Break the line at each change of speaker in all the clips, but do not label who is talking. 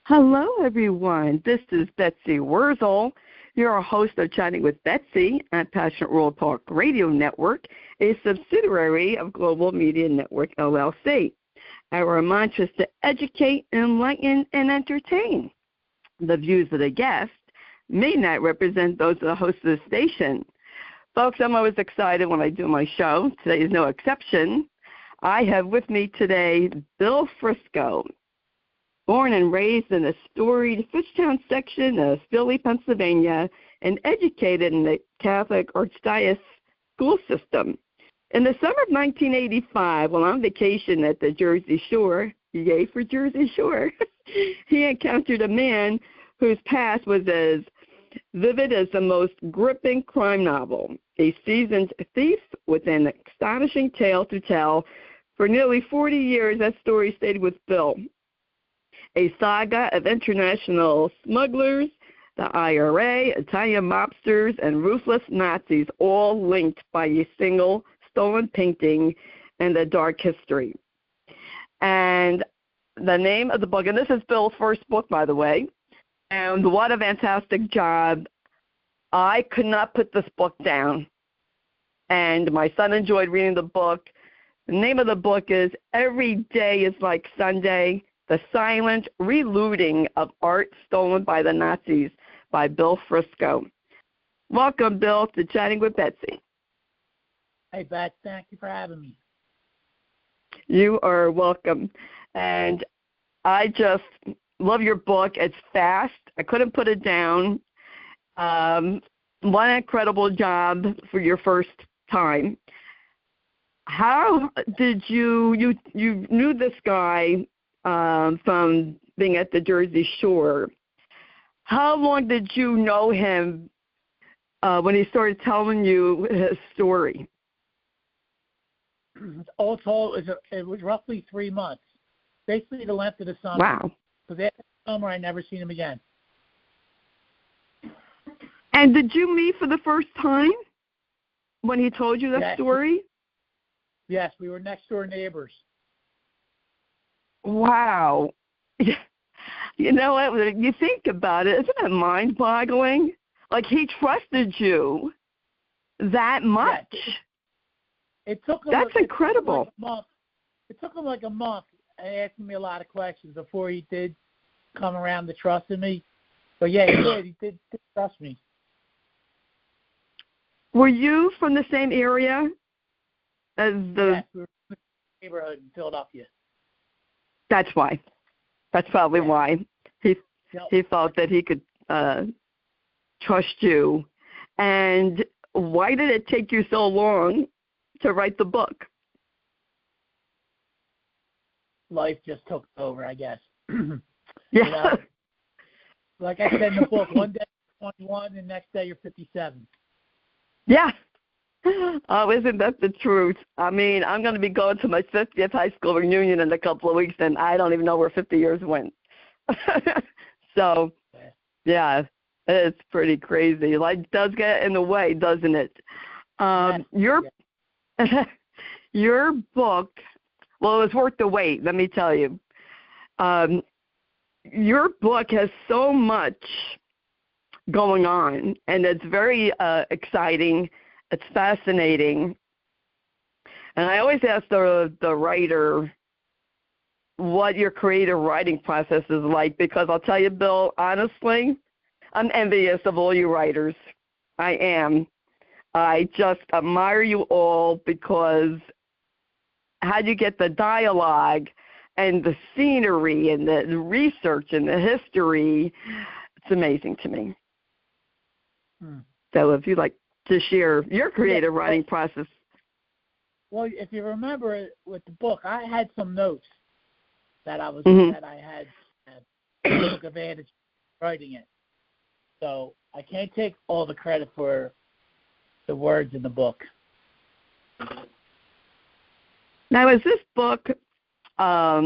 Hello, everyone. This is Betsy Wurzel. You're a host of Chatting with Betsy on Passionate Rural Talk Radio Network, a subsidiary of Global Media Network, LLC. Our mantra is to educate, enlighten, and entertain. The views of the guest may not represent those of the host of the station. Folks, I'm always excited when I do my show. Today is no exception. I have with me today Bill Frisco. Born and raised in the storied Fishtown section of Philly, Pennsylvania, and educated in the Catholic Archdiocese school system. In the summer of 1985, while on vacation at the Jersey Shore, yay for Jersey Shore, he encountered a man whose past was as vivid as the most gripping crime novel, a seasoned thief with an astonishing tale to tell. For nearly 40 years, that story stayed with Bill. A saga of international smugglers, the IRA, Italian mobsters, and ruthless Nazis, all linked by a single stolen painting and a dark history. And the name of the book, and this is Bill's first book, by the way, and what a fantastic job. I could not put this book down, and my son enjoyed reading the book. The name of the book is Every Day is Like Sunday, The Silent Relooting of Art Stolen by the Nazis by Bill Frisco. Welcome, Bill, to Chatting with Betsy.
Hey, Beth, thank you for having me.
You are welcome. And I just love your book. It's fast. I couldn't put it down. One incredible job for your first time. How did you knew this guy from being at the Jersey Shore? How long did you know him when he started telling you his story?
All told, it was roughly 3 months, basically the length of the summer.
Wow.
Because after the summer, I never seen him again.
And did you meet for the first time when he told you that
Yes.
story?
Yes, we were next door neighbors.
Wow. You know what? You think about it, isn't it mind-boggling? Like he trusted you that much.
Yes. It took him.
That's incredible.
It took him like a month asking me a lot of questions before he did come around to trusting me. But yeah, he did. He did trust me.
Were you from the same area as the?
Yes, we were in the neighborhood in Philadelphia.
That's why. That's probably why he felt that he could trust you. And why did it take you so long to write the book?
Life just took over, I guess.
Yeah.
You know, like I said in the book, one day you're 21, and next day you're 57.
Yeah. Oh, isn't that the truth? I mean, I'm going to be going to my 50th high school reunion in a couple of weeks, and I don't even know where 50 years went. So, yeah, it's pretty crazy. Life does get in the way, doesn't it? Your book, well, it was worth the wait, let me tell you. Your book has so much going on, and it's very exciting. It's fascinating. And I always ask the writer what your creative writing process is like, because I'll tell you, Bill, honestly, I'm envious of all you writers. I am. I just admire you all because how you get the dialogue and the scenery and the research and the history, it's amazing to me. So if you'd like to share your creative writing process.
Well, if you remember with the book, I had some notes that I was that I had took advantage of writing it. So I can't take all the credit for the words in the book.
Now, is this book? I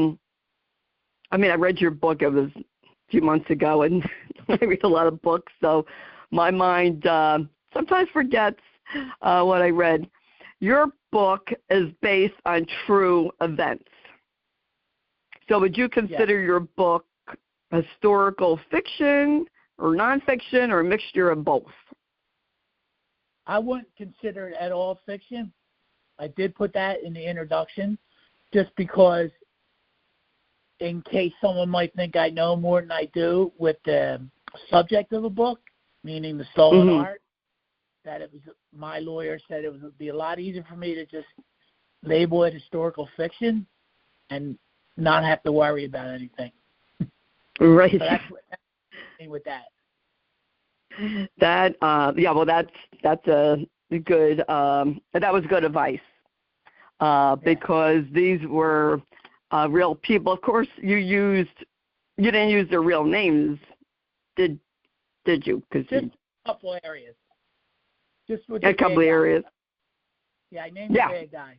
mean, I read your book. It was a few months ago, and I read a lot of books, so my mind sometimes forgets what I read. Your book is based on true events. So would you consider your book historical fiction or nonfiction or a mixture of both?
I wouldn't consider it at all fiction. I did put that in the introduction just because in case someone might think I know more than I do with the subject of a book, meaning the stolen art, that it was, my lawyer said it would be a lot easier for me to just label it historical fiction and not have to worry about anything.
Right.
So that's with that.
That's a good that was good advice because these were real people. Of course, you didn't use their real names, did you?
Just a couple of areas. Just with
a couple of areas.
Yeah, I named the bad guys.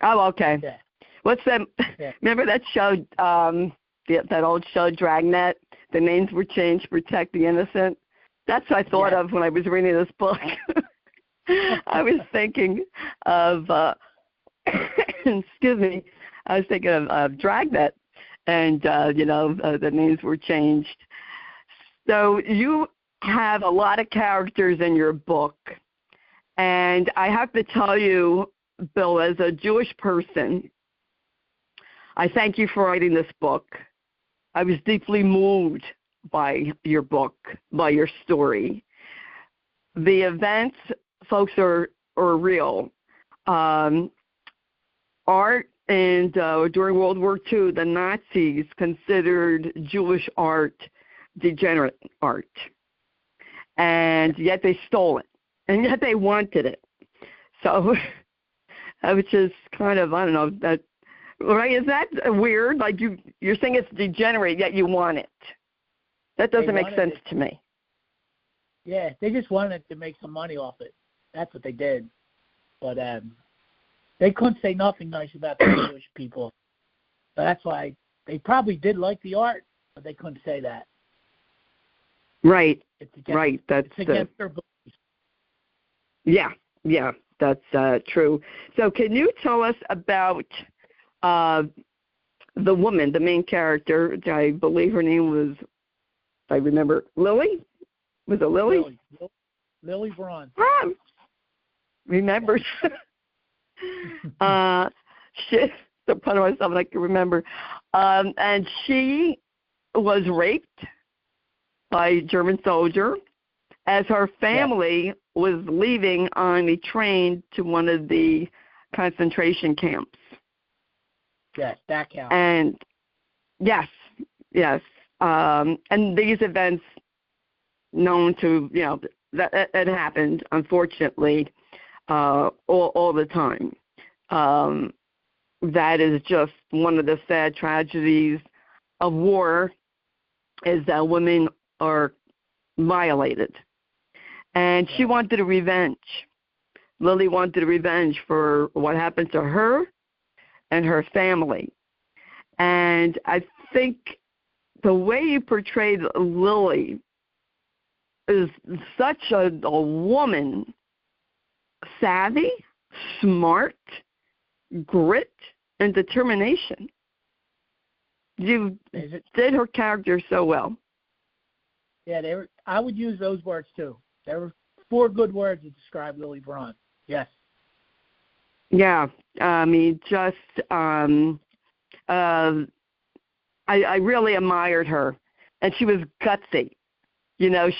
Oh, okay.
Yeah.
What's that?
Yeah.
Remember that show, that old show, Dragnet? The names were changed to protect the innocent. That's what I thought of when I was reading this book. I was thinking of, excuse me, I was thinking of Dragnet, and, the names were changed. So you have a lot of characters in your book, and I have to tell you, Bill, as a Jewish person, I thank you for writing this book. I was deeply moved by your book, by your story. The events, folks, are real. Art, and during World War II, the Nazis considered Jewish art degenerate art, and yet they stole it, and yet they wanted it. So I was just kind of, I don't know, that, right? Is that weird? Like you're saying it's degenerate, yet you want it. That doesn't make sense to me.
Yeah, they just wanted to make some money off it. That's what they did. But they couldn't say nothing nice about the Jewish people. So that's why they probably did like the art, but they couldn't say that.
Right.
It's against their beliefs.
Yeah, that's true. So can you tell us about the woman, the main character? I believe her name was, I remember, Lily? Was it Lily?
Lily Braun.
Remember? Shit, I'm proud of myself, I can remember. And she was raped by a German soldier as her family was leaving on a train to one of the concentration camps.
Yes, that counts.
And yes. And these events known to, that it happened, unfortunately, all the time. That is just one of the sad tragedies of war, is that women are violated. And she wanted a revenge. Lily wanted a revenge for what happened to her and her family. And I think the way you portrayed Lily is such a woman, savvy, smart, grit, and determination. You did her character so well.
Yeah, I would use those words too. There were 4 good words to describe Lily Braun. Yes.
Yeah, I mean, just I really admired her, and she was gutsy.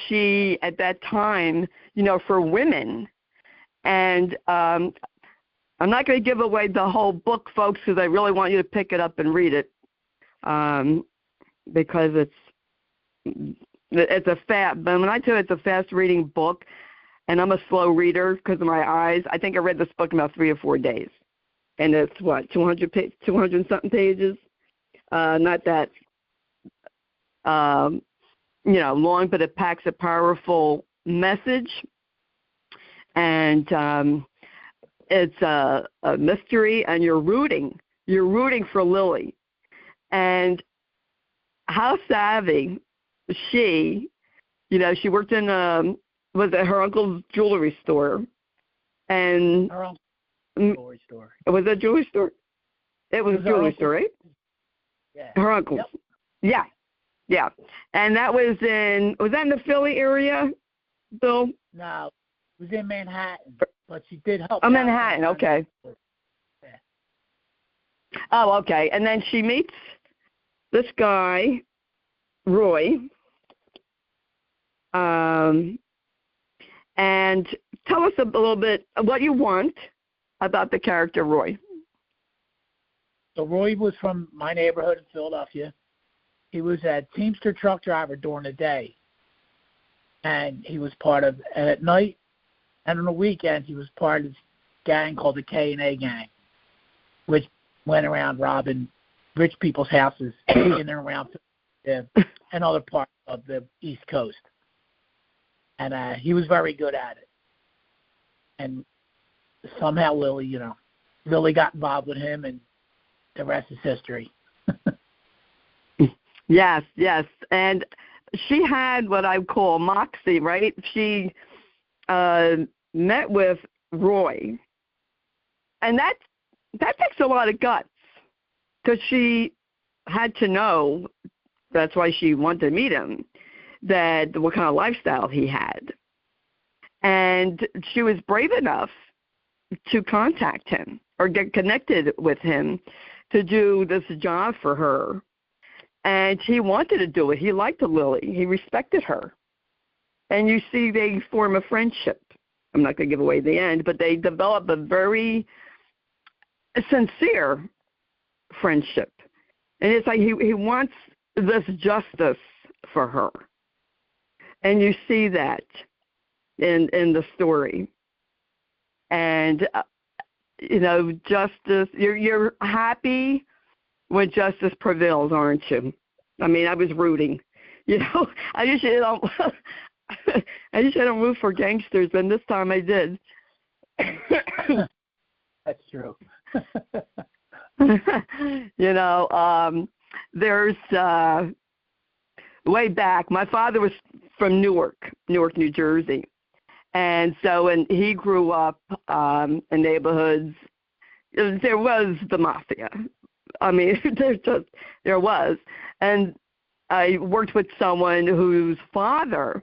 She at that time, for women, and I'm not going to give away the whole book, folks, because I really want you to pick it up and read it, because it's a fast. But when I tell you it's a fast-reading book, and I'm a slow reader because of my eyes, I think I read this book in about 3 or 4 days, and it's 200-something pages. Not that long, but it packs a powerful message, and it's a mystery, and you're rooting for Lily, and how savvy she worked in was it her uncle's jewelry store, and
her uncle's jewelry store.
Was it a jewelry store? It was a jewelry store, right?
Yeah.
Her uncle's. Yep. Yeah. Yeah. And that was that in the Philly area, Bill?
No, it was in Manhattan, but she did help.
Oh, Manhattan, okay.
Yeah.
Oh, okay. And then she meets this guy, Roy. And tell us a little bit what you want about the character Roy.
So Roy was from my neighborhood in Philadelphia. He was a Teamster truck driver during the day. And he was and at night and on the weekends, he was part of this gang called the K&A Gang, which went around robbing rich people's houses in and around and other parts of the East Coast. And he was very good at it. And somehow Lily got involved with him, and the rest is history.
Yes. And she had what I call moxie, right? She met with Roy. And that takes a lot of guts, because she had to know, that's why she wanted to meet him, that what kind of lifestyle he had. And she was brave enough to contact him or get connected with him to do this job for her. And he wanted to do it. He liked Lily. He respected her. And you see they form a friendship. I'm not going to give away the end, but they develop a very sincere friendship. And it's like he wants this justice for her. And you see that in the story. And, justice, you're happy when justice prevails, aren't you? I mean, I was rooting. I usually don't root for gangsters, but this time I did.
That's true.
There's way back, my father was from Newark, New Jersey. And so when he grew up in neighborhoods, there was the mafia. I mean, there was. And I worked with someone whose father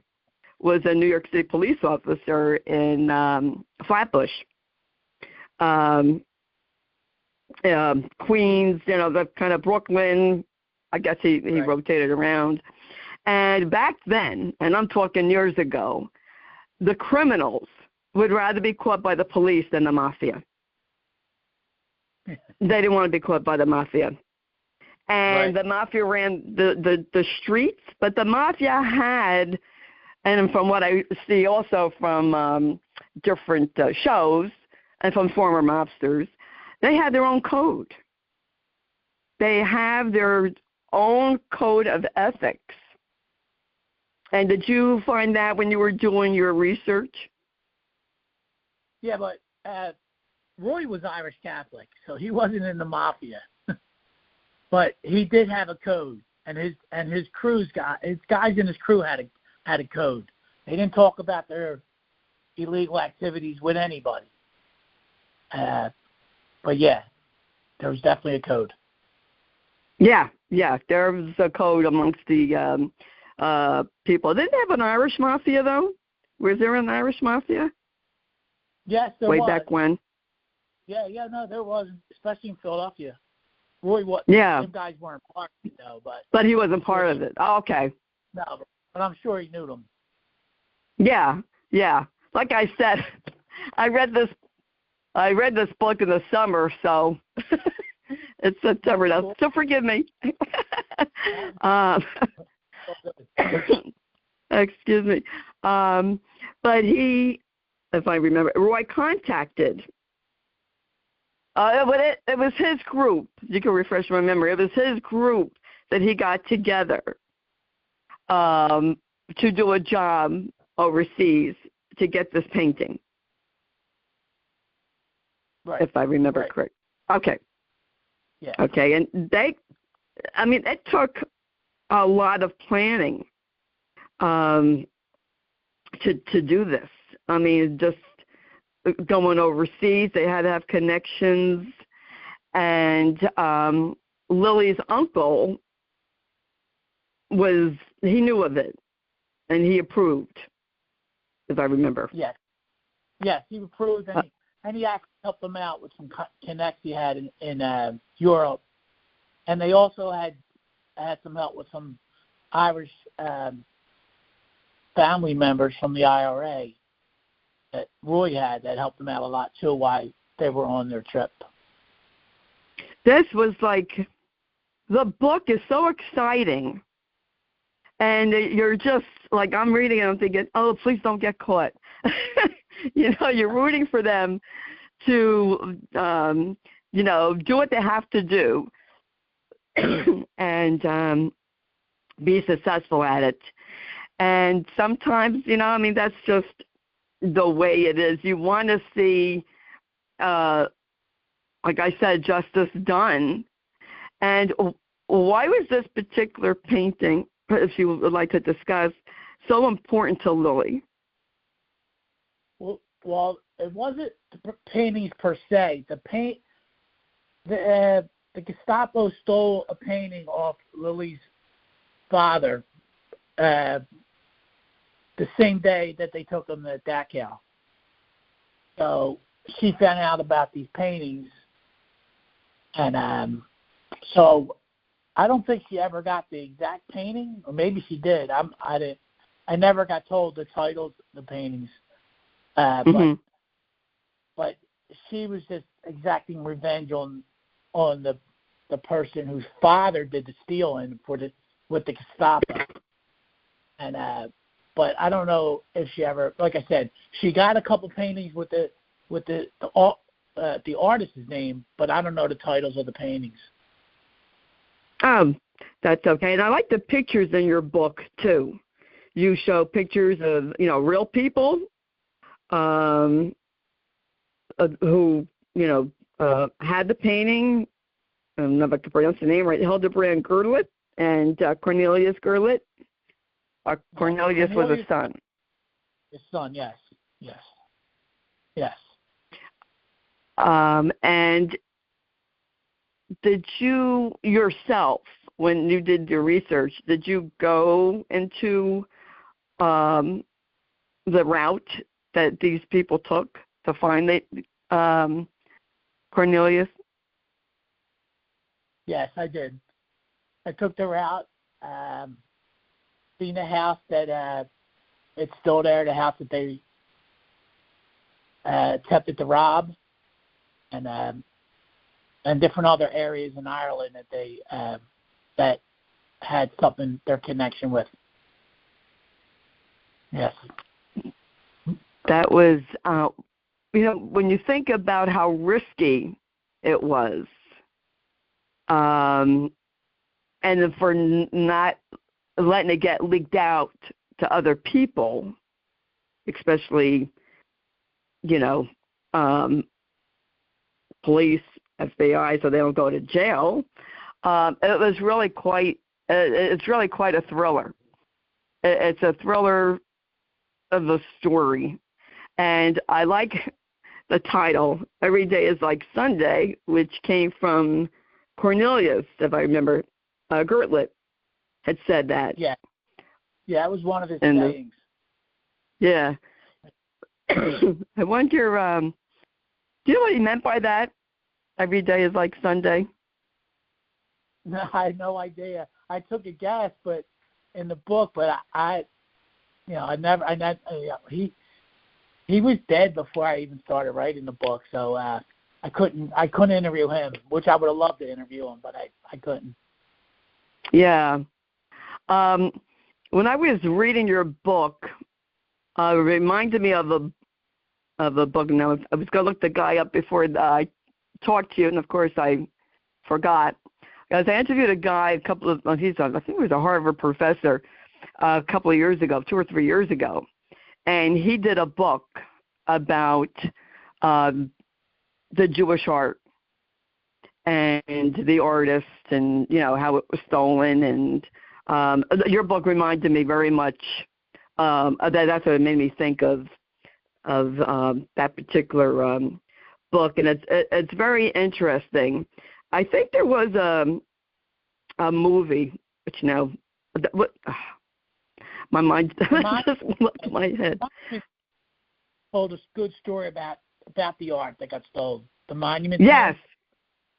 was a New York City police officer in Flatbush, Queens, the kind of Brooklyn. I guess he
Right.
rotated around. And back then, and I'm talking years ago, the criminals would rather be caught by the police than the mafia. They didn't want to be caught by the mafia. And
Right.
the mafia ran the streets, but the mafia had, and from what I see also from different shows and from former mobsters, they had their own code. They have their own code of ethics. And did you find that when you were doing your research?
Yeah, but Roy was Irish Catholic, so he wasn't in the mafia. But he did have a code, and his guys in his crew had a code. They didn't talk about their illegal activities with anybody. But yeah, there was definitely a code.
Yeah, there was a code amongst the people. Didn't they have an Irish mafia, though? Was there an Irish mafia?
Yes, there
was.
was.
Way back when?
Yeah, no, there was, especially in Philadelphia. Roy was.
Yeah.
Some guys weren't part of it, though.
But he wasn't part of it. Oh, okay.
No, but I'm sure he knew them.
Yeah. Like I said, I read this book in the summer, so it's September now. So forgive me. Excuse me. But he, if I remember, Roy contacted. It was his group. You can refresh my memory. It was his group that he got together to do a job overseas to get this painting.
Right.
If I remember
Right.
correct. Okay.
Yeah.
Okay, and it took a lot of planning to do this. I mean, just going overseas, they had to have connections, and Lily's uncle he knew of it, and he approved, as I remember.
Yes, he approved, and he actually helped them out with some connects he had in Europe, and they also had some help with some Irish family members from the IRA that Roy had that helped them out a lot too while they were on their trip.
This was like, the book is so exciting, and you're just like, I'm reading it, I'm thinking, oh, please don't get caught. You're rooting for them to, do what they have to do and be successful at it. And sometimes, that's just the way it is. You want to see, like I said, justice done. And why was this particular painting, if you would like to discuss, so important to Lily?
Well, it wasn't the paintings per se. The Gestapo stole a painting off Lily's father the same day that they took him to Dachau. So she found out about these paintings, and so I don't think she ever got the exact painting, or maybe she did. I never got told the titles of the paintings, but she was just exacting revenge on the person whose father did the stealing with the Gestapo, and but I don't know if she ever, like I said, she got a couple paintings with the artist's name, but I don't know the titles of the paintings.
That's okay. And I like the pictures in your book too. You show pictures of real people who had the painting. I don't know if I can pronounce the name right. Hildebrand Gerlit and Cornelius Gerlit. Cornelius was a son.
His son, yes.
And did you yourself, when you did your research, did you go into the route that these people took to find Cornelius?
Yes, I did. I took the route. Seen a house that it's still there, the house that they attempted to rob, and different other areas in Ireland that they that had something their connection with. Yes,
that was when you think about how risky it was, and for not letting it get leaked out to other people, especially, police, FBI, so they don't go to jail. It was really it's really quite a thriller. It's a thriller of a story. And I like the title, Every Day is Like Sunday, which came from Cornelius, if I remember, Gertlet had said that.
Yeah, it was one of his sayings.
Yeah. I wonder, do you know what he meant by that? Every day is like Sunday?
No, I had no idea. I took a guess, but in the book, but he was dead before I even started writing the book, so I couldn't interview him, which I would have loved to interview him, but I couldn't.
Yeah. When I was reading your book, it reminded me of a book. Now, I was going to look the guy up before I talked to you, and of course I forgot. Because I interviewed a guy I think he was a Harvard professor a couple of years ago, 2 or 3 years ago, and he did a book about the Jewish art and the artist and, how it was stolen. And your book reminded me very much that's what it made me think of that particular book. And it's very interesting. I think there was a movie, which What? My mind just went to my head.
Told a good story about the art that got stolen. The Monument.
Yes,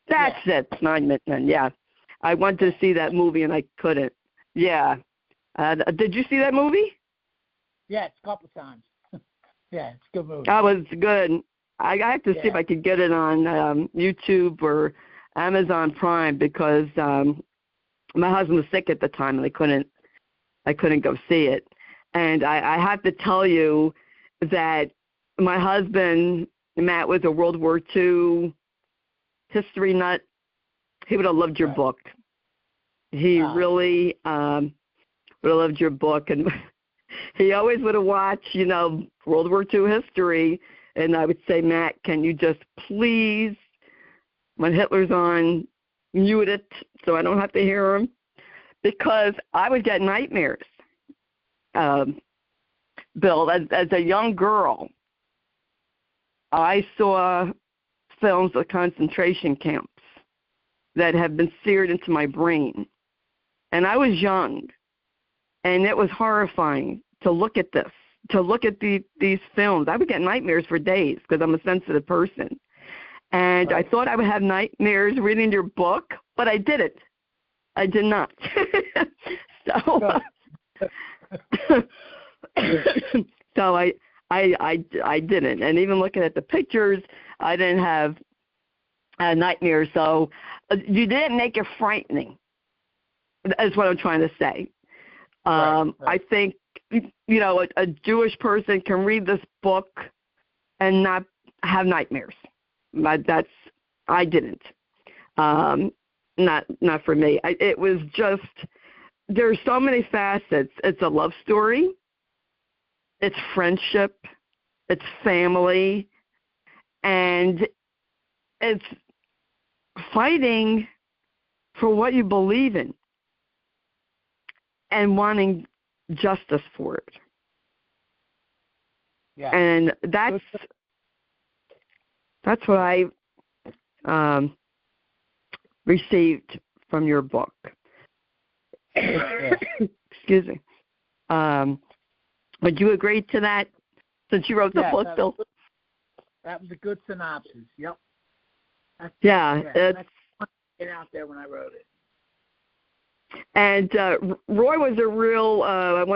that's it. Monument Men. Yeah, I wanted to see that movie and I couldn't. Yeah. Did you see that movie?
Yes, a couple times. Yeah, it's a good movie.
That was good. I have to see if I could get it on YouTube or Amazon Prime because my husband was sick at the time and I couldn't go see it. And I have to tell you that my husband, Matt, was a World War II history nut. He would have loved your book. He really would have loved your book. And he always would have watched, World War II history. And I would say, Matt, can you just please, when Hitler's on, mute it so I don't have to hear him? Because I would get nightmares. Bill, as a young girl, I saw films of concentration camps that have been seared into my brain. And I was young, and it was horrifying to look at this, to look at these films. I would get nightmares for days because I'm a sensitive person. And I thought I would have nightmares reading your book, but I didn't. I did not. So I didn't. And even looking at the pictures, I didn't have nightmares. So you didn't make it frightening, is what I'm trying to say. Right. I think, a Jewish person can read this book and not have nightmares. I didn't. Not for me. It was just, there's so many facets. It's a love story. It's friendship. It's family. And it's fighting for what you believe in and wanting justice for it. Yeah. And that's what I received from your book. Excuse me. Would you agree to that, since you wrote the book, Bill?
That was a good synopsis. Yep.
It's
get out there when I wrote it.
And Roy was a real, a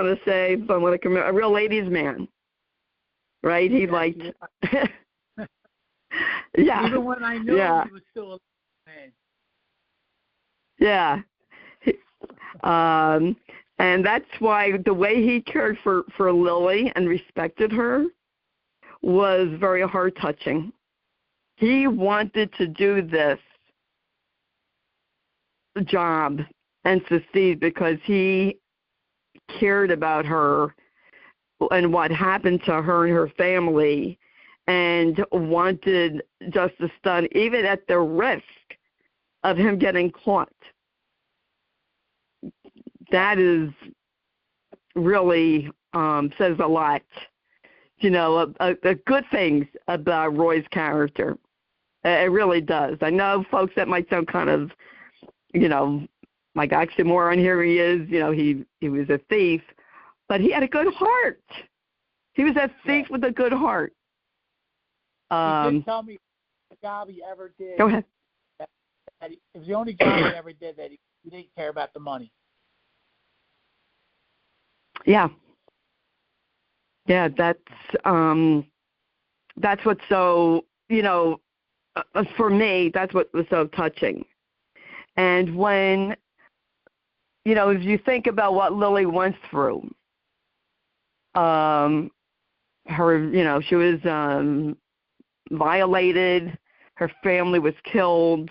real ladies' man, right? He liked. Yeah.
Even when I knew him, he was still a man.
Yeah. And that's why the way he cared for Lily and respected her was very heart-touching. He wanted to do this job and succeed because he cared about her and what happened to her and her family and wanted justice done, even at the risk of him getting caught. That is really says a lot, a good things about Roy's character. It really does. I know folks that might sound kind of, like oxymoron. Here he is, he was a thief, but he had a good heart. He was a thief with a good heart.
He did tell me the job he ever did.
Go ahead.
It was the only job he ever did that he didn't care about the money.
Yeah. Yeah, that's what's so, for me, that's what was so touching. And when, if you think about what Lily went through, she was violated, her family was killed,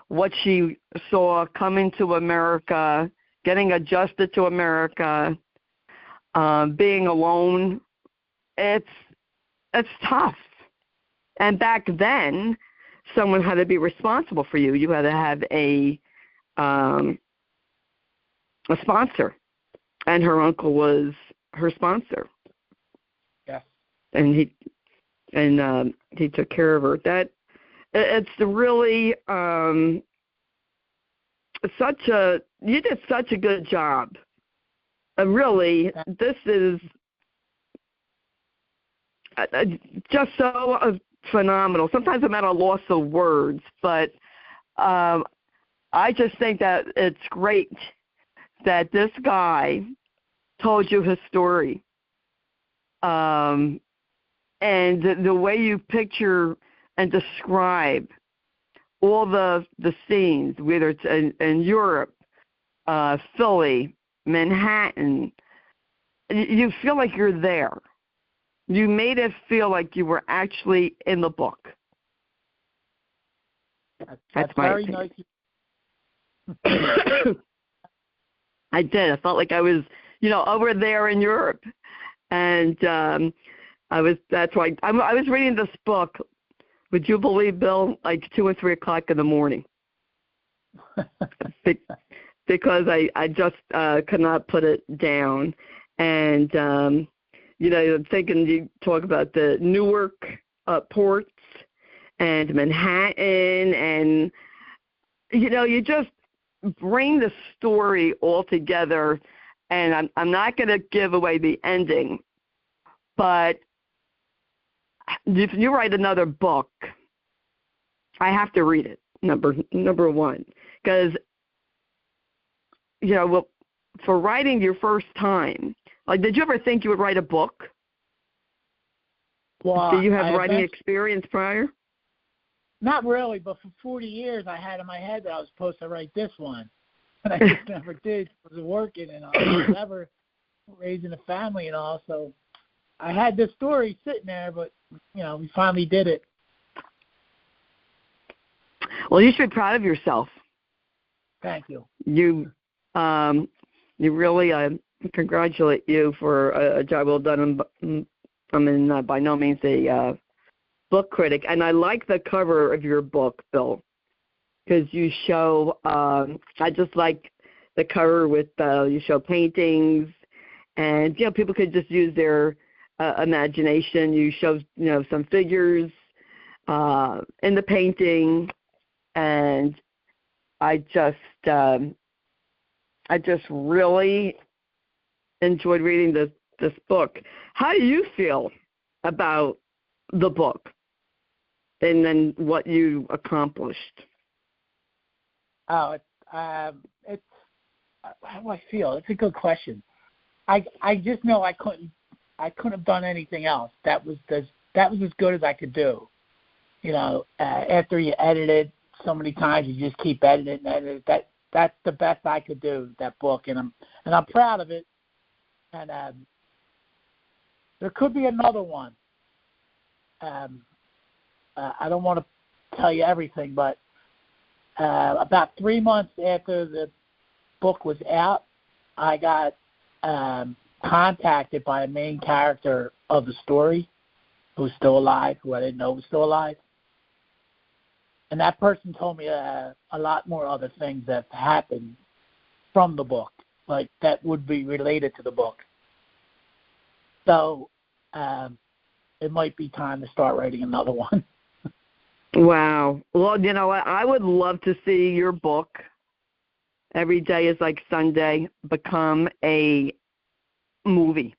what she saw coming to America, getting adjusted to America, being alone, it's tough. And back then, someone had to be responsible for you. You had to have a sponsor, and her uncle was her sponsor.
Yeah.
And he took care of her. It's really such a you did such a good job. Really, this is just so phenomenal. Sometimes I'm at a loss of words, but I just think that it's great that this guy told you his story. And the way you picture and describe all the scenes, whether it's in Europe, Philly, Manhattan, you feel like you're there. You made it feel like you were actually in the book. That's my
very
opinion.
nice.
I did. I felt like I was, over there in Europe, and that's why I was reading this book. Would you believe, Bill? Like 2 or 3 o'clock in the morning, because I just could not put it down. And I'm thinking you talk about the Newark ports and Manhattan, and you just bring the story all together. And I'm not going to give away the ending, but if you write another book, I have to read it. Number one, because for writing your first time, like, did you ever think you would write a book?
Well,
do you have writing experience prior?
Not really, but for 40 years I had in my head that I was supposed to write this one, and I just never did. I was working, and I was never raising a family and all, so I had this story sitting there, but, we finally did it.
Well, you should be proud of yourself.
Thank you.
You really congratulate you for a job well done. I'm by no means a book critic, and I like the cover of your book, Bill, because you show. I just like the cover with you show paintings, and people could just use their imagination. You show some figures in the painting, and I just really enjoyed reading this book. How do you feel about the book and then what you accomplished?
Oh, it's how do I feel? It's a good question. I just know I couldn't have done anything else. That was as good as I could do. After you edit it so many times, you just keep editing and editing. That's the best I could do, that book, and I'm proud of it. And there could be another one. I don't want to tell you everything, but about 3 months after the book was out, I got contacted by a main character of the story who's still alive, who I didn't know was still alive. And that person told me a lot more other things that happened from the book, like that would be related to the book. So it might be time to start writing another one.
Wow. Well, I would love to see your book, Every Day is Like Sunday, become a movie.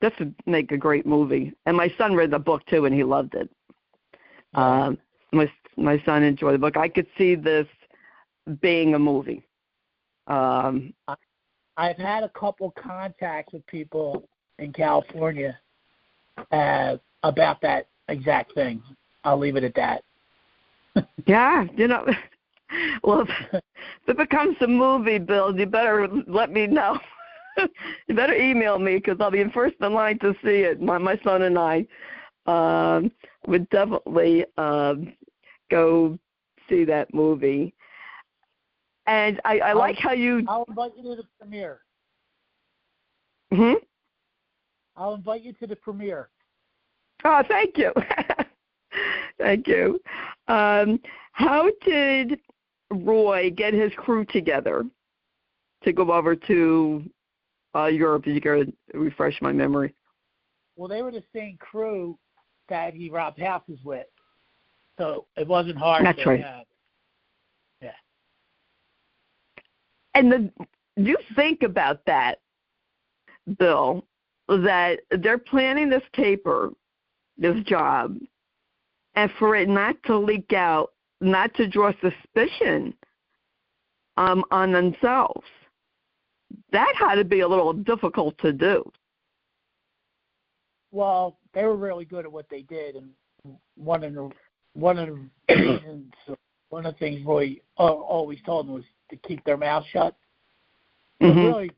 This would make a great movie. And my son read the book, too, and he loved it. My son enjoyed the book. I could see this being a movie.
I've had a couple contacts with people in California about that exact thing. I'll leave it at that.
Yeah, well, if it becomes a movie, Bill, you better let me know. You better email me, because I'll be first in line to see it. My son and I would definitely go see that movie. And I like how you...
I'll invite you to the premiere.
Hmm?
I'll invite you to the premiere.
Oh, thank you. Thank you. How did Roy get his crew together to go over to Europe? You got to refresh my memory.
Well, they were the same crew that he robbed houses with, so it wasn't hard.
That's right.
Yeah.
And you think about that, Bill, that they're planning this caper, this job, and for it not to leak out, not to draw suspicion on themselves. That had to be a little difficult to do.
Well, they were really good at what they did, and one of the reasons, one of the things Roy always told them was to keep their mouth shut.
Mm-hmm.
But really,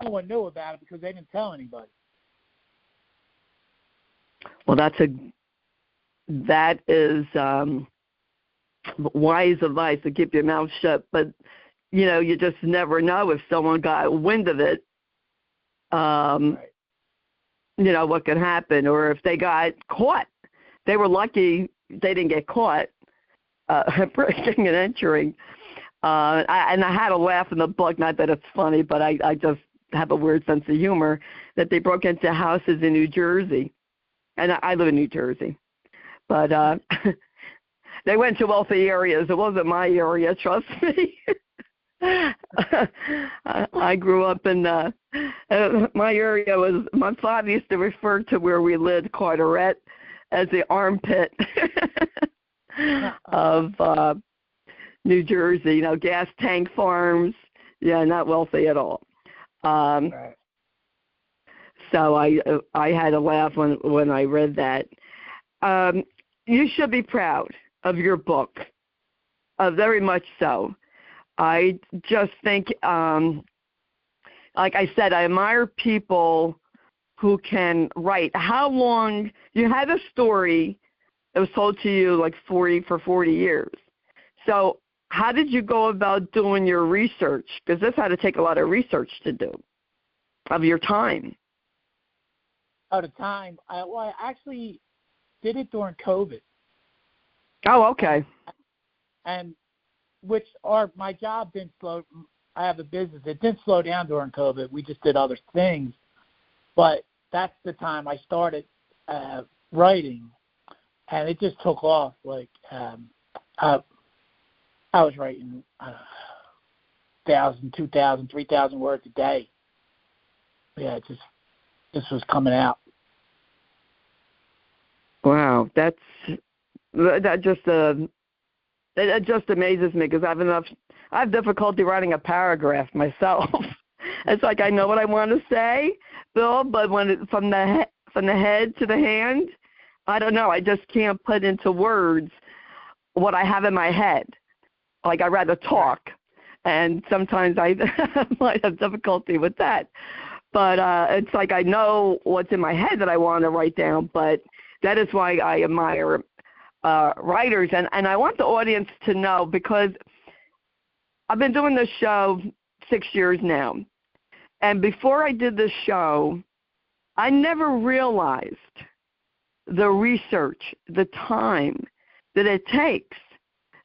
no one knew about it because they didn't tell anybody.
Well, that is wise advice, to keep your mouth shut. But you just never know if someone got wind of it.
Right.
What could happen, or if they got caught. They were lucky they didn't get caught breaking and entering. And I had a laugh in the book, not that it's funny, but I just have a weird sense of humor, that they broke into houses in New Jersey. And I live in New Jersey. But they went to wealthy areas. It wasn't my area, trust me. I grew up in my area was, my father used to refer to where we lived, Carteret, as the armpit of New Jersey. Gas tank farms. Yeah, not wealthy at all.
Right.
So I had a laugh when I read that. You should be proud of your book, very much so. I just think, like I said, I admire people who can write. How long, you had a story that was told to you for 40 years. So how did you go about doing your research? Because this had to take a lot of research to do, of your time.
At the time, I actually did it during COVID.
Oh, okay.
And my job didn't slow. I have a business. It didn't slow down during COVID. We just did other things. But that's the time I started writing, and it just took off. I was writing 1,000, 2,000, 3,000 words a day. Yeah, it just was coming out.
Wow, that just amazes me, because I have difficulty writing a paragraph myself. It's like I know what I want to say, Bill, but when it's from the head to the hand, I don't know. I just can't put into words what I have in my head. I'd rather talk, and sometimes I might have difficulty with that. But it's like I know what's in my head that I want to write down, but that is why I admire writers. And I want the audience to know, because I've been doing this show 6 years now. And before I did this show, I never realized the research, the time that it takes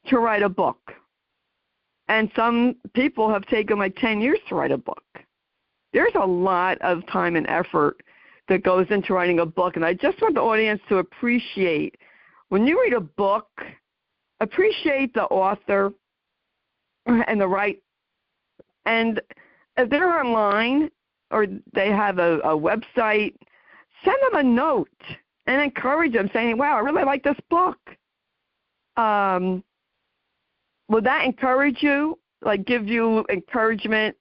to write a book. And some people have taken 10 years to write a book. There's a lot of time and effort that goes into writing a book. And I just want the audience to appreciate, when you read a book, appreciate the author and the writer. And if they're online or they have a website, send them a note and encourage them, saying, wow, I really like this book. Will that encourage you, give you encouragement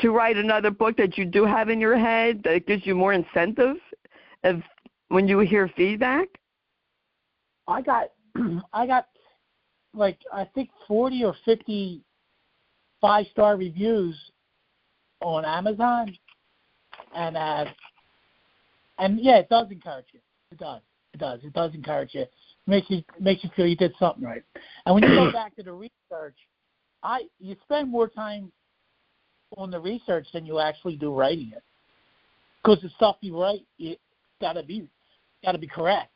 to write another book that you do have in your head, that gives you more incentive when you hear feedback?
I got I think 40 or 50 5-star reviews on Amazon, and yeah, it does encourage you. It does encourage you. Makes you feel you did something right. And when you go back to the research, you spend more time on the research than you actually do writing it, because the stuff you write, it gotta be correct.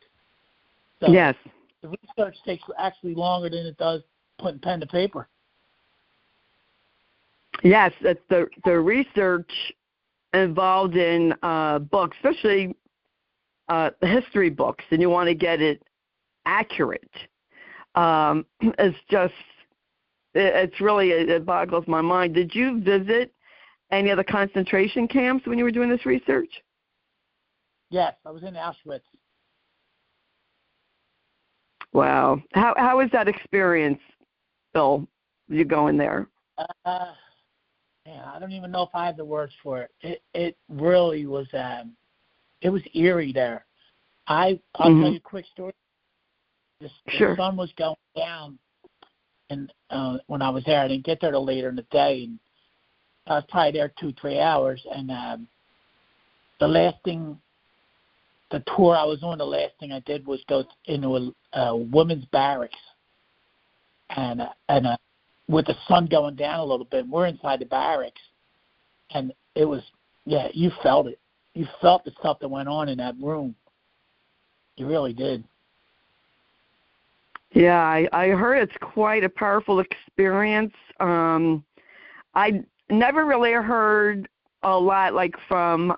So
yes.
The research takes actually longer than it does putting pen to paper.
Yes, that's the research involved in books, especially history books, and you want to get it accurate. It's just it's really, it boggles my mind. Did you visit any of the concentration camps when you were doing this research?
Yes, I was in Auschwitz.
Wow. How was that experience, Bill, you going there?
I don't even know if I have the words for it. It really was, it was eerie there. I'll tell you a quick story. The sun was going down, and when I was there, I didn't get there till later in the day, and I was probably there 2-3 hours. And the tour I was on, the last thing I did was go into a women's barracks, and with the sun going down a little bit, we're inside the barracks, and it was, you felt it. You felt the stuff that went on in that room. You really did.
Yeah, I heard it's quite a powerful experience. I never really heard a lot like from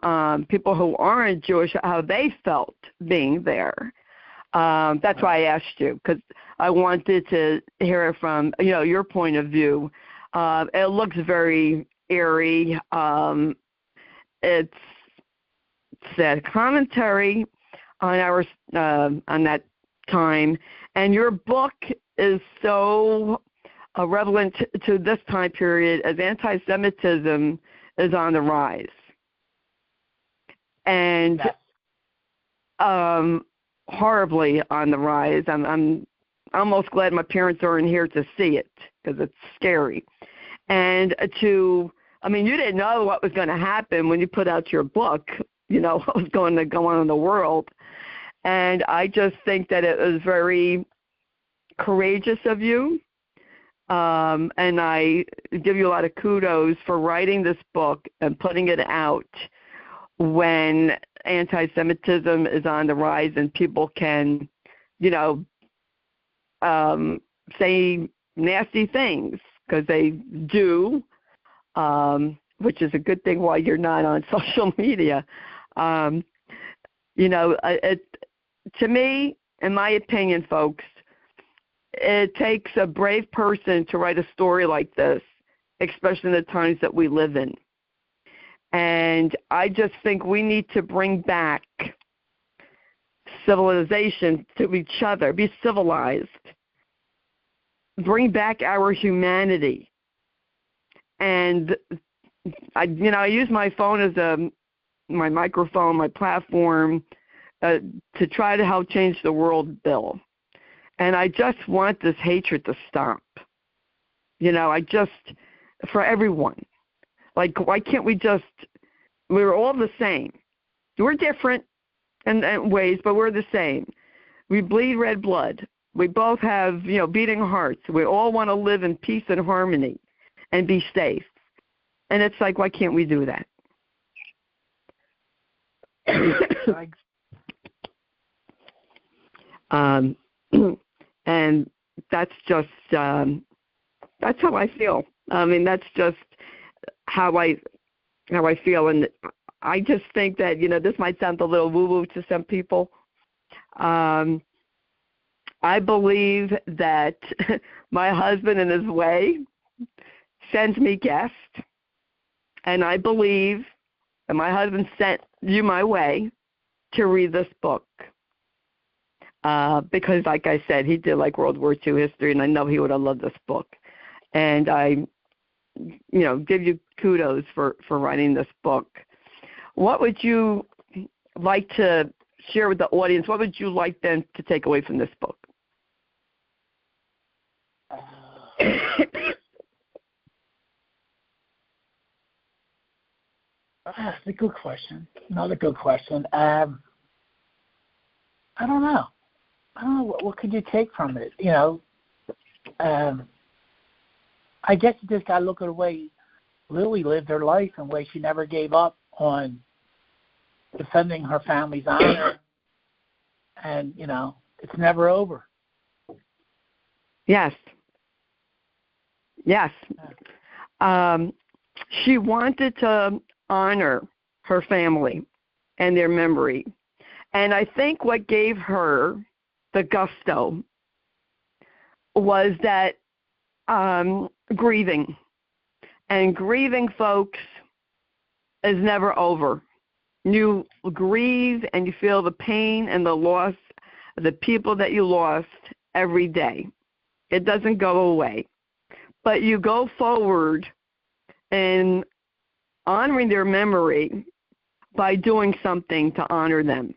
people who aren't Jewish how they felt being there. That's why I asked you, because I wanted to hear it from your point of view. It looks very eerie. It's a commentary on on that time, and your book is so relevant to this time period as anti-Semitism is on the rise, and horribly on the rise. I'm almost glad my parents aren't here to see it because it's scary. And you didn't know what was going to happen when you put out your book, what was going to go on in the world. And I just think that it was very courageous of you. And I give you a lot of kudos for writing this book and putting it out when anti-Semitism is on the rise and people can, say nasty things, because they do, which is a good thing while you're not on social media. To me, in my opinion, folks, it takes a brave person to write a story like this, especially in the times that we live in. And I just think we need to bring back civilization to each other, be civilized, bring back our humanity. And I use my phone as my microphone, my platform, to try to help change the world, Bill. And I just want this hatred to stop. For everyone. Like, why can't we're all the same. We're different in ways, but we're the same. We bleed red blood. We both have, beating hearts. We all want to live in peace and harmony and be safe. And it's like, why can't we do that? And that's just, that's how I feel. That's just how I feel. And I just think that, this might sound a little woo-woo to some people. I believe that my husband, in his way, sends me guests. And I believe that my husband sent you my way to read this book. Because, like I said, he did like World War II history, and I know he would have loved this book. And I, give you kudos for writing this book. What would you like to share with the audience? What would you like them to take away from this book?
That's a good question. Another good question. I don't know. What could you take from it? I guess you just got to look at the way Lily lived her life and the way she never gave up on defending her family's honor. And, it's never over.
Yes. She wanted to honor her family and their memory. And I think what gave her the gusto was that grieving. And grieving, folks, is never over. You grieve and you feel the pain and the loss of the people that you lost every day. It doesn't go away. But you go forward in honoring their memory by doing something to honor them.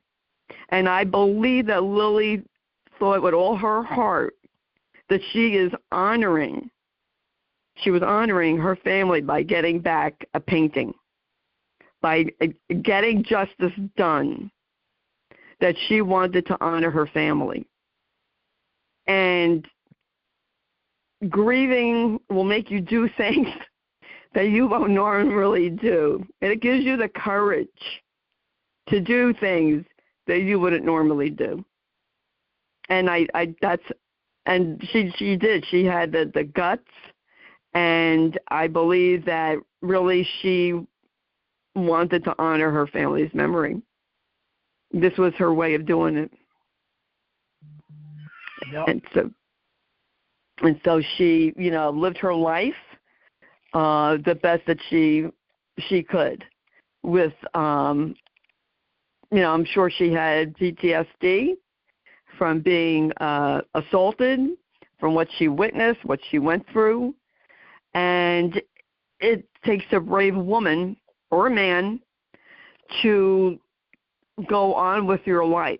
And I believe that Lily thought with all her heart that she was honoring her family by getting back a painting, by getting justice done, that she wanted to honor her family. And grieving will make you do things that you won't normally do. And it gives you the courage to do things that you wouldn't normally do. And she did. She had the guts, and I believe that really she wanted to honor her family's memory. This was her way of doing it. Yep. And so she, lived her life the best that she could. With, I'm sure she had PTSD from being assaulted, from what she witnessed, what she went through, and it takes a brave woman or a man to go on with your life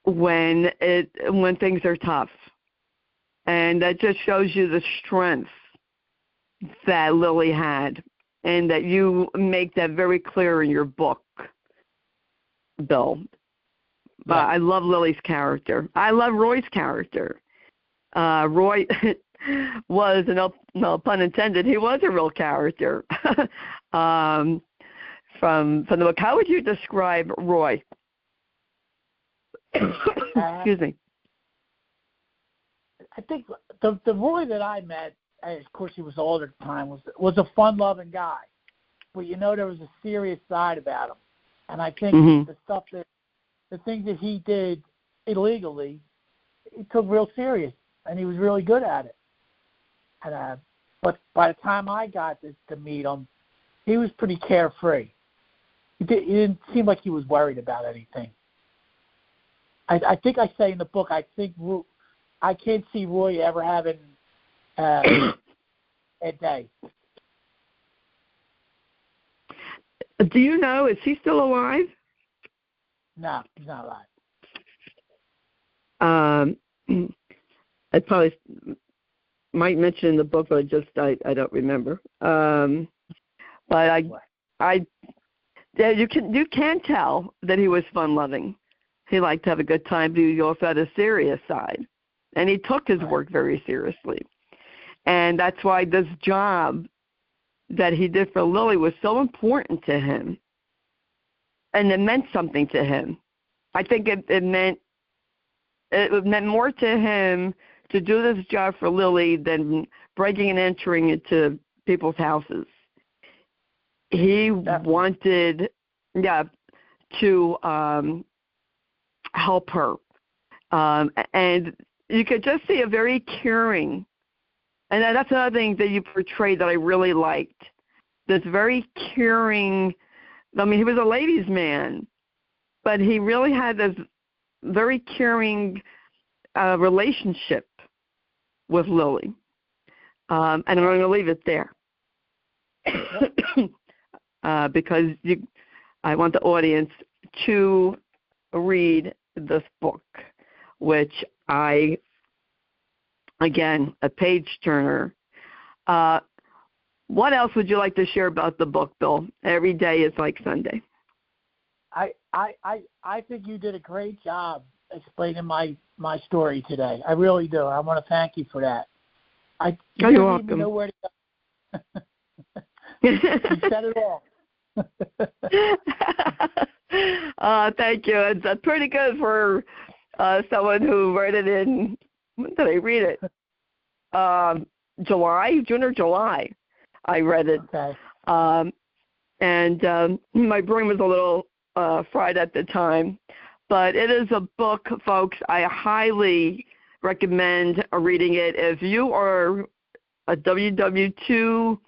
when things are tough. And that just shows you the strength that Lily had, and that you make that very clear in your book, Bill. But I love Lily's character. I love Roy's character. Roy was, no pun intended, he was a real character. From the book. How would you describe Roy? Excuse me.
I think the Roy that I met, of course he was older at the time, was a fun-loving guy. But there was a serious side about him. And I think the things that he did illegally, he took real serious, and he was really good at it. And but by the time I got to meet him, he was pretty carefree. He didn't seem like he was worried about anything. I think I say in the book, I can't see Roy ever having a day.
Do you know, is he still alive?
No, he's not alive.
I probably might mention in the book, but I don't remember. But you can tell that he was fun-loving. He liked to have a good time, but he also had a serious side. And he took his work very seriously. And that's why this job that he did for Lily was so important to him. And it meant something to him. I think it meant more to him to do this job for Lily than breaking and entering into people's houses. He wanted, to help her. And you could just see a very caring, and that's another thing that you portrayed that I really liked. This very caring, he was a ladies' man, but he really had this very caring relationship with Lily. And I'm going to leave it there. Because I want the audience to read this book, which again, a page turner. What else would you like to share about the book, Bill? Every day is like Sunday.
I think you did a great job explaining my story today. I really do. I want to thank you for that.
You're welcome.
Even know where to go. You said it all.
Thank you. It's pretty good for someone who read it in, when did I read it? June or July. I read it.
Okay.
And my brain was a little fried at the time. But it is a book, folks, I highly recommend reading it. If you are a WWII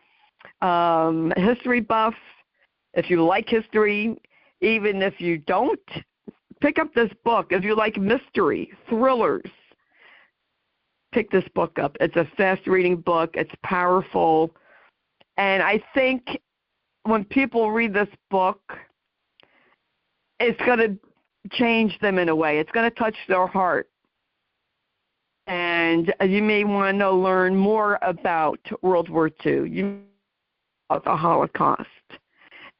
history buff, if you like history, even if you don't, pick up this book. If you like mystery, thrillers, pick this book up. It's a fast-reading book. It's powerful. And I think when people read this book, it's going to change them in a way. It's going to touch their heart. And you may want to learn more about World War II, about the Holocaust,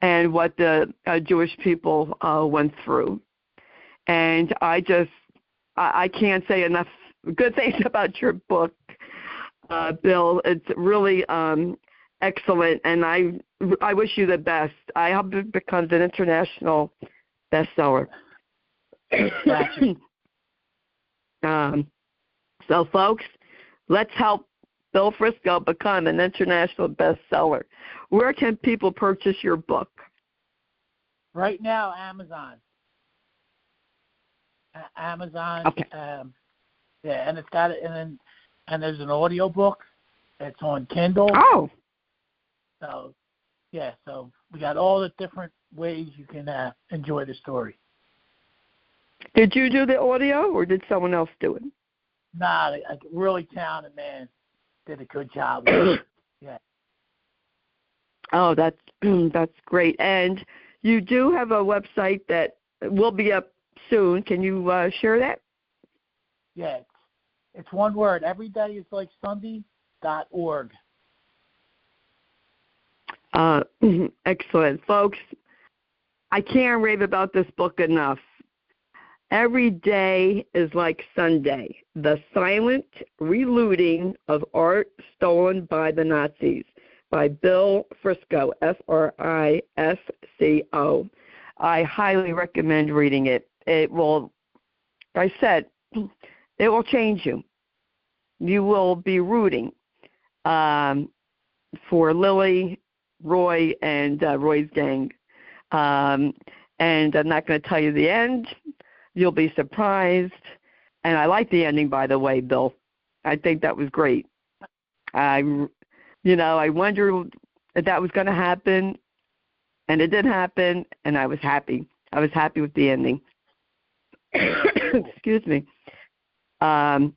and what the Jewish people went through. And I can't say enough good things about your book, Bill. It's really excellent, and I wish you the best. I hope it becomes an international bestseller. So, folks, let's help Bill Frisco become an international bestseller. Where can people purchase your book?
Right now, Amazon. Amazon.
Okay.
Yeah, and it's got it, and there's an audio book. It's on Kindle.
Oh.
So, yeah. So we got all the different ways you can enjoy the story.
Did you do the audio, or did someone else do it?
Nah, a really talented man did a good job with it. Yeah.
Oh, that's great. And you do have a website that will be up soon. Can you share that?
Yeah, it's one word. Every day is like Sunday.org.
Excellent. Folks, I can't rave about this book enough. Every day is like Sunday, the silent relooting of art stolen by the Nazis, by Bill Frisco, Frisco. I highly recommend reading it. It will, like I said, it will change you. You will be rooting for Lily, Roy, and Roy's gang. And I'm not going to tell you the end. You'll be surprised. And I like the ending, by the way, Bill. I think that was great. I wondered if that was going to happen, and it did happen, and I was happy. I was happy with the ending. Excuse me. And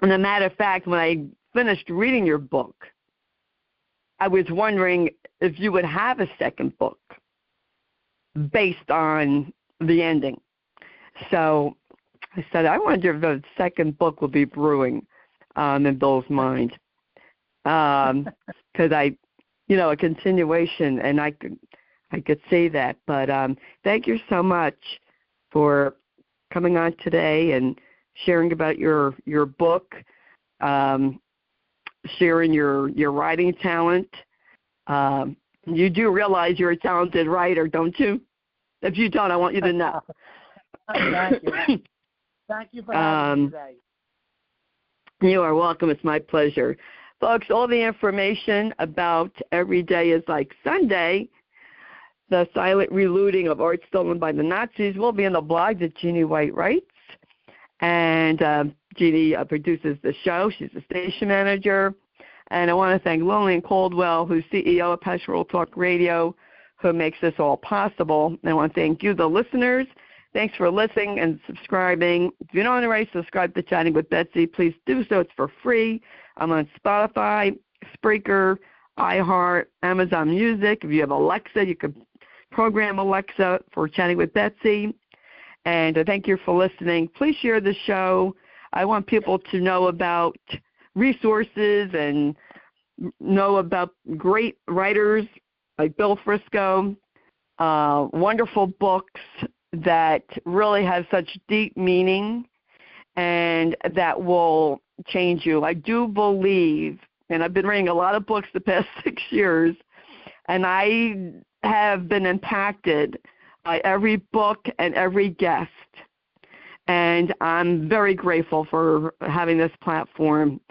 as a matter of fact, when I finished reading your book, I was wondering if you would have a second book based on the ending. So I said, I wonder if the second book will be brewing in Bill's mind. Because a continuation, and I could see that. But thank you so much for coming on today and sharing about your book, sharing your writing talent. You do realize you're a talented writer, don't you? If you don't, I want you to know.
Thank you. Thank you for having me today.
You are welcome. It's my pleasure. Folks, all the information about Every Day is Like Sunday, the silent relooting of art stolen by the Nazis, will be in the blog that Jeannie White writes. And Jeannie produces the show. She's the station manager. And I want to thank Lillian Caldwell, who's CEO of Pastoral Talk Radio, who makes this all possible. And I want to thank you, the listeners. Thanks for listening and subscribing. If you don't already subscribe to Chatting with Betsy, please do so. It's for free. I'm on Spotify, Spreaker, iHeart, Amazon Music. If you have Alexa, you can program Alexa for Chatting with Betsy. And thank you for listening. Please share the show. I want people to know about resources and know about great writers like Bill Frisco, wonderful books that really have such deep meaning and that will change you. I do believe, and I've been reading a lot of books the past 6 years, and I have been impacted by every book and every guest. And I'm very grateful for having this platform.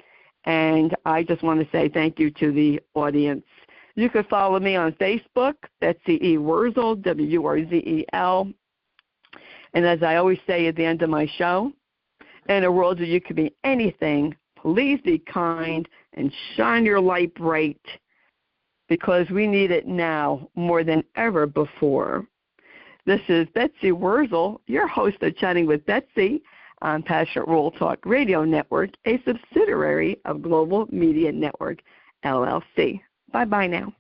And I just want to say thank you to the audience. You can follow me on Facebook, Betsy E. Wurzel, Wurzel. And as I always say at the end of my show, In a world where you can be anything, please be kind and shine your light bright, because we need it now more than ever before. This is Betsy Wurzel, your host of Chatting with Betsy on Passionate Rural Talk Radio Network, a subsidiary of Global Media Network, LLC. Bye-bye now.